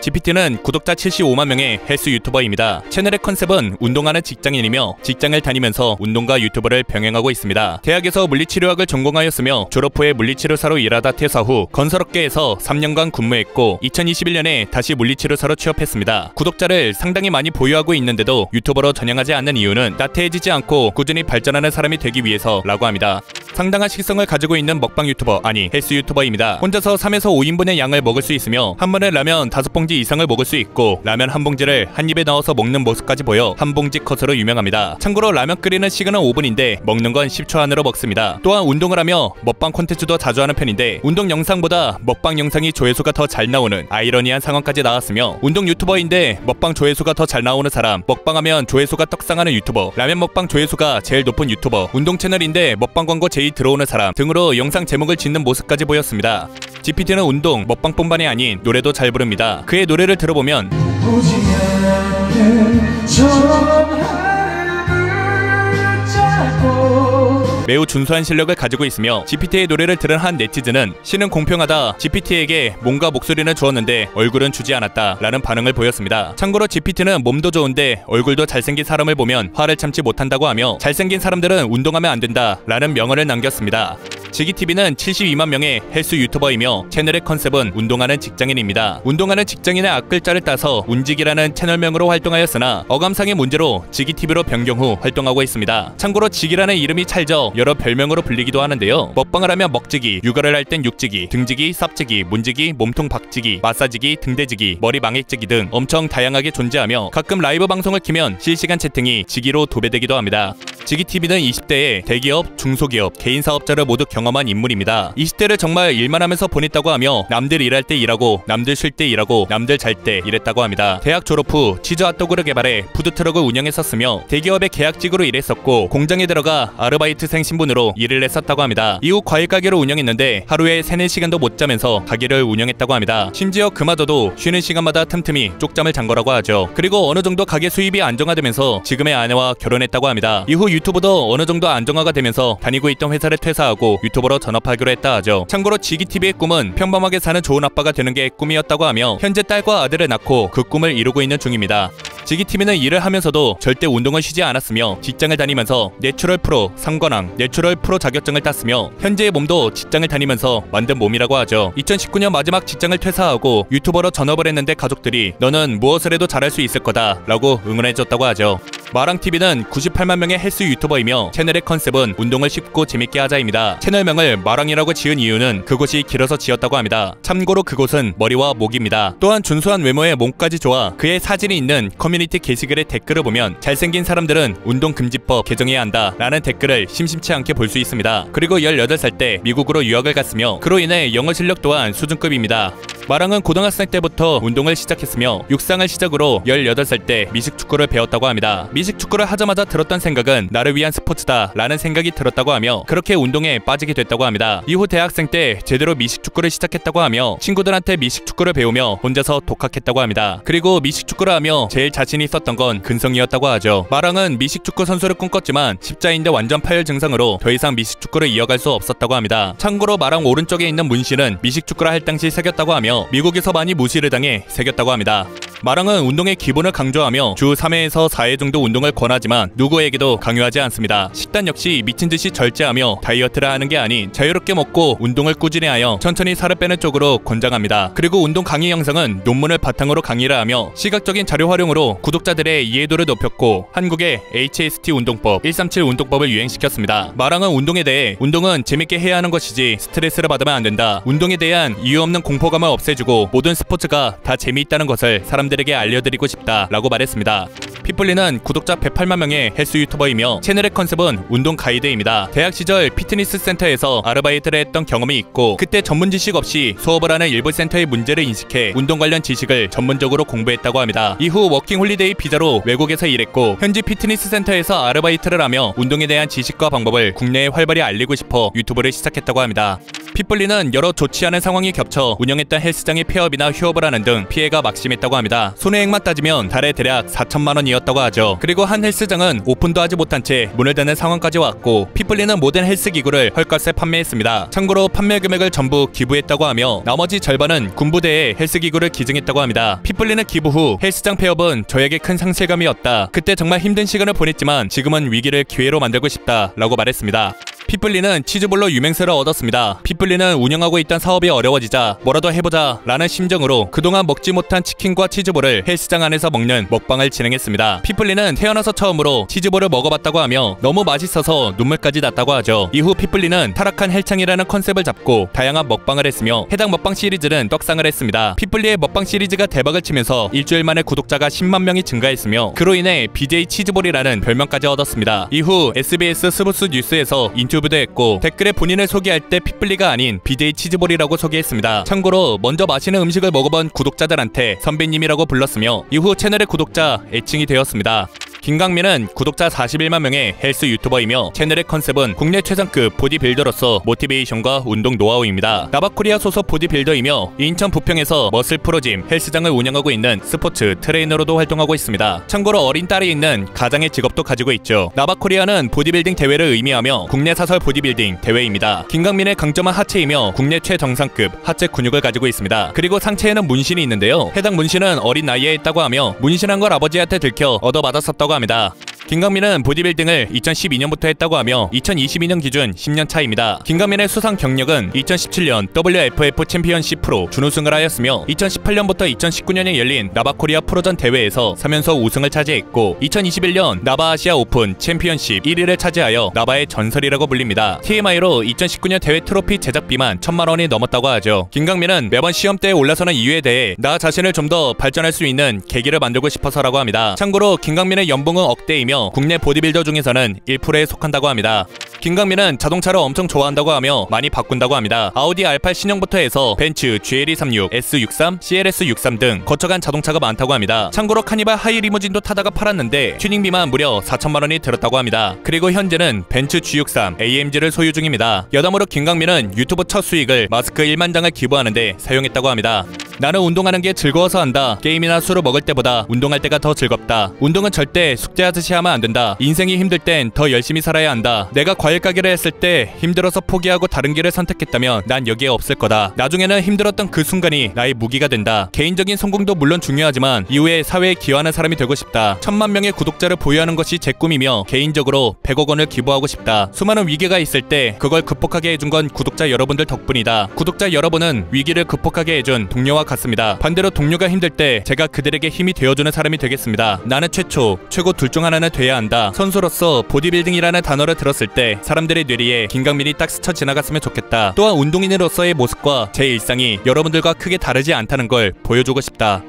GPT는 구독자 75만 명의 헬스 유튜버입니다. 채널의 컨셉은 운동하는 직장인이며 직장을 다니면서 운동과 유튜버를 병행하고 있습니다. 대학에서 물리치료학을 전공하였으며 졸업 후에 물리치료사로 일하다 퇴사 후 건설업계에서 3년간 근무했고 2021년에 다시 물리치료사로 취업했습니다. 구독자를 상당히 많이 보유하고 있는데도 유튜버로 전향하지 않는 이유는 나태해지지 않고 꾸준히 발전하는 사람이 되기 위해서라고 합니다. 상당한 식성을 가지고 있는 먹방 유튜버, 아니 헬스 유튜버입니다. 혼자서 3에서 5인분의 양을 먹을 수 있으며 한 번에 라면 5봉지 이상을 먹을 수 있고 라면 한 봉지를 한 입에 넣어서 먹는 모습까지 보여 한 봉지 컷으로 유명합니다. 참고로 라면 끓이는 시간은 5분인데 먹는 건 10초 안으로 먹습니다. 또한 운동을 하며 먹방 콘텐츠도 자주 하는 편인데 운동 영상보다 먹방 영상이 조회수가 더 잘 나오는 아이러니한 상황까지 나왔으며 운동 유튜버인데 먹방 조회수가 더 잘 나오는 사람, 먹방하면 조회수가 떡상하는 유튜버, 라면 먹방 조회수가 제일 높은 유튜버, 운동 채널인데 먹방 광고 제일 들어오는 사람 등으로 영상 제목을 짓는 모습까지 보였습니다. GPT는 운동, 먹방뿐만이 아닌 노래도 잘 부릅니다. 그의 노래를 들어보면 매우 준수한 실력을 가지고 있으며 GPT의 노래를 들은 한 네티즌은 신은 공평하다, GPT에게 몸과 목소리는 주었는데 얼굴은 주지 않았다 라는 반응을 보였습니다. 참고로 GPT는 몸도 좋은데 얼굴도 잘생긴 사람을 보면 화를 참지 못한다고 하며 잘생긴 사람들은 운동하면 안 된다 라는 명언을 남겼습니다. 지기TV는 72만 명의 헬스 유튜버이며 채널의 컨셉은 운동하는 직장인입니다. 운동하는 직장인의 앞글자를 따서 운직이라는 채널명으로 활동하였으나 어감상의 문제로 지기TV로 변경 후 활동하고 있습니다. 참고로 직이라는 이름이 찰져 여러 별명으로 불리기도 하는데요. 먹방을 하면 먹지기, 육아를 할 땐 육지기, 등지기, 쌉지기, 문지기, 몸통 박지기, 마사지기, 등대지기, 머리 망액지기 등 엄청 다양하게 존재하며 가끔 라이브 방송을 키면 실시간 채팅이 지기로 도배되기도 합니다. 지기TV는 20대에 대기업, 중소기업, 개인 사업자를 모두 경험한 인물입니다. 20대를 정말 일만 하면서 보냈다고 하며 남들 일할 때 일하고 남들 쉴 때 일하고 남들 잘 때 일했다고 합니다. 대학 졸업 후 치즈 핫도그를 개발해 푸드트럭을 운영했었으며 대기업의 계약직으로 일했었고 공장에 들어가 아르바이트생 신분으로 일을 했었다고 합니다. 이후 과일 가게를 운영했는데 하루에 3-4시간도 못 자면서 가게를 운영했다고 합니다. 심지어 그마저도 쉬는 시간마다 틈틈이 쪽잠을 잔 거라고 하죠. 그리고 어느 정도 가게 수입이 안정화되면서 지금의 아내와 결혼했다고 합니다. 이후 유튜브도 어느 정도 안정화가 되면서 다니고 있던 회사를 퇴사하고 유튜버로 전업하기로 했다 하죠. 참고로 지기TV의 꿈은 평범하게 사는 좋은 아빠가 되는 게 꿈이었다고 하며 현재 딸과 아들을 낳고 그 꿈을 이루고 있는 중입니다. 지기TV는 일을 하면서도 절대 운동을 쉬지 않았으며 직장을 다니면서 내추럴 프로, 상관왕, 내추럴 프로 자격증을 땄으며 현재의 몸도 직장을 다니면서 만든 몸이라고 하죠. 2019년 마지막 직장을 퇴사하고 유튜버로 전업을 했는데 가족들이 너는 무엇을 해도 잘할 수 있을 거다 라고 응원해줬다고 하죠. 마랑TV는 98만 명의 헬스 유튜버이며 채널의 컨셉은 운동을 쉽고 재밌게 하자입니다. 채널명을 마랑이라고 지은 이유는 그곳이 길어서 지었다고 합니다. 참고로 그곳은 머리와 목입니다. 또한 준수한 외모에 몸까지 좋아 그의 사진이 있는 커뮤니티 게시글의 댓글을 보면 잘생긴 사람들은 운동금지법 개정해야 한다 라는 댓글을 심심치 않게 볼 수 있습니다. 그리고 18살 때 미국으로 유학을 갔으며 그로 인해 영어 실력 또한 수준급입니다. 마랑은 고등학생 때부터 운동을 시작했으며 육상을 시작으로 18살 때 미식축구를 배웠다고 합니다. 미식축구를 하자마자 들었던 생각은 나를 위한 스포츠다 라는 생각이 들었다고 하며 그렇게 운동에 빠지게 됐다고 합니다. 이후 대학생 때 제대로 미식축구를 시작했다고 하며 친구들한테 미식축구를 배우며 혼자서 독학했다고 합니다. 그리고 미식축구를 하며 제일 자신이 있었던 건 근성이었다고 하죠. 마랑은 미식축구 선수를 꿈꿨지만 십자인대 완전 파열 증상으로 더 이상 미식축구를 이어갈 수 없었다고 합니다. 참고로 마랑 오른쪽에 있는 문신은 미식축구를 할 당시 새겼다고 하며 미국에서 많이 무시를 당해 새겼다고 합니다. 마랑은 운동의 기본을 강조하며 주 3회에서 4회 정도 운동을 권하지만 누구에게도 강요하지 않습니다. 식단 역시 미친듯이 절제하며 다이어트를 하는 게 아닌 자유롭게 먹고 운동을 꾸준히 하여 천천히 살을 빼는 쪽으로 권장합니다. 그리고 운동 강의 영상은 논문을 바탕으로 강의를 하며 시각적인 자료 활용으로 구독자들의 이해도를 높였고 한국의 HST 운동법, 137 운동법을 유행시켰습니다. 마랑은 운동에 대해 운동은 재밌게 해야 하는 것이지 스트레스를 받으면 안 된다. 운동에 대한 이유 없는 공포감을 없애주고 모든 스포츠가 다 재미있다는 것을 사람들에게 알려드리고 싶다 라고 말했습니다. 피플리는 구독자 108만 명의 헬스 유튜버이며 채널의 컨셉은 운동 가이드입니다. 대학 시절 피트니스 센터에서 아르바이트를 했던 경험이 있고 그때 전문 지식 없이 수업을 하는 일부 센터의 문제를 인식해 운동 관련 지식을 전문적으로 공부했다고 합니다. 이후 워킹 홀리데이 비자로 외국에서 일했고 현지 피트니스 센터에서 아르바이트를 하며 운동에 대한 지식과 방법을 국내에 활발히 알리고 싶어 유튜브를 시작했다고 합니다. 핏불리는 여러 좋지 않은 상황이 겹쳐 운영했던 헬스장의 폐업이나 휴업을 하는 등 피해가 막심했다고 합니다. 손해액만 따지면 달에 대략 4천만 원이었다고 하죠. 그리고 한 헬스장은 오픈도 하지 못한 채 문을 닫는 상황까지 왔고, 핏불리는 모든 헬스 기구를 헐값에 판매했습니다. 참고로 판매 금액을 전부 기부했다고 하며 나머지 절반은 군부대에 헬스 기구를 기증했다고 합니다. 핏불리는 기부 후 헬스장 폐업은 저에게 큰 상실감이었다. 그때 정말 힘든 시간을 보냈지만 지금은 위기를 기회로 만들고 싶다 라고 말했습니다. 핏불리는 치즈볼로 유명세를 얻었습니다. 핏불리는 운영하고 있던 사업이 어려워지자 뭐라도 해보자 라는 심정으로 그동안 먹지 못한 치킨과 치즈볼을 헬스장 안에서 먹는 먹방을 진행했습니다. 핏불리는 태어나서 처음으로 치즈볼을 먹어봤다고 하며 너무 맛있어서 눈물까지 났다고 하죠. 이후 핏불리는 타락한 헬창이라는 컨셉을 잡고 다양한 먹방을 했으며 해당 먹방 시리즈는 떡상을 했습니다. 핏불리의 먹방 시리즈가 대박을 치면서 일주일 만에 구독자가 10만 명이 증가했으며 그로 인해 BJ 치즈볼이라는 별명까지 얻었습니다. 이후 SBS 스포츠 뉴스에서 인터뷰도 했고 댓글에 본인을 소개할 때 핏불리가 아닌 BJ 치즈볼이라고 소개했습니다. 참고로 먼저 맛있는 음식을 먹어본 구독자들한테 선배님이라고 불렀으며 이후 채널의 구독자 애칭이 되었습니다. 김강민은 구독자 41만 명의 헬스 유튜버이며 채널의 컨셉은 국내 최상급 보디빌더로서 모티베이션과 운동 노하우입니다. 나바코리아 소속 보디빌더이며 인천 부평에서 머슬 프로짐 헬스장을 운영하고 있는 스포츠 트레이너로도 활동하고 있습니다. 참고로 어린 딸이 있는 가장의 직업도 가지고 있죠. 나바코리아는 보디빌딩 대회를 의미하며 국내 사설 보디빌딩 대회입니다. 김강민의 강점은 하체이며 국내 최정상급 하체 근육을 가지고 있습니다. 그리고 상체에는 문신이 있는데요. 해당 문신은 어린 나이에 했다고 하며 문신한 걸 아버지한테 들켜 얻어맞았었다고 합니다. 김강민은 보디빌딩을 2012년부터 했다고 하며 2022년 기준 10년 차입니다. 김강민의 수상 경력은 2017년 WFF 챔피언십 프로 준우승을 하였으며 2018년부터 2019년에 열린 나바코리아 프로전 대회에서 3연속 우승을 차지했고 2021년 나바아시아 오픈 챔피언십 1위를 차지하여 나바의 전설이라고 불립니다. TMI로 2019년 대회 트로피 제작비만 1,000만 원이 넘었다고 하죠. 김강민은 매번 시험대에 올라서는 이유에 대해 나 자신을 좀 더 발전할 수 있는 계기를 만들고 싶어서라고 합니다. 참고로 김강민의 연봉은 억대이며 국내 보디빌더 중에서는 1%에 속한다고 합니다. 김강민은 자동차를 엄청 좋아한다고 하며 많이 바꾼다고 합니다. 아우디 R8 신형부터 해서 벤츠 GLE36, S63, CLS63 등 거쳐간 자동차가 많다고 합니다. 참고로 카니발 하이 리무진도 타다가 팔았는데 튜닝비만 무려 4천만 원이 들었다고 합니다. 그리고 현재는 벤츠 G63 AMG를 소유 중입니다. 여담으로 김강민은 유튜브 첫 수익을 마스크 1만 장을 기부하는데 사용했다고 합니다. 나는 운동하는 게 즐거워서 한다. 게임이나 술을 먹을 때보다 운동할 때가 더 즐겁다. 운동은 절대 숙제하듯이 하면 안 된다. 인생이 힘들 땐 더 열심히 살아야 한다. 내가 과일 가게를 했을 때 힘들어서 포기하고 다른 길을 선택했다면 난 여기에 없을 거다. 나중에는 힘들었던 그 순간이 나의 무기가 된다. 개인적인 성공도 물론 중요하지만 이후에 사회에 기여하는 사람이 되고 싶다. 1,000만 명의 구독자를 보유하는 것이 제 꿈이며 개인적으로 100억 원을 기부하고 싶다. 수많은 위기가 있을 때 그걸 극복하게 해준 건 구독자 여러분들 덕분이다. 구독자 여러분은 위기를 극복하게 해준 동료와 같습니다. 반대로 동료가 힘들 때 제가 그들에게 힘이 되어주는 사람이 되겠습니다. 나는 최초, 최고 둘 중 하나는 돼야 한다. 선수로서 보디빌딩이라는 단어를 들었을 때 사람들의 뇌리에 김강민이 딱 스쳐 지나갔으면 좋겠다. 또한 운동인으로서의 모습과 제 일상이 여러분들과 크게 다르지 않다는 걸 보여주고 싶다.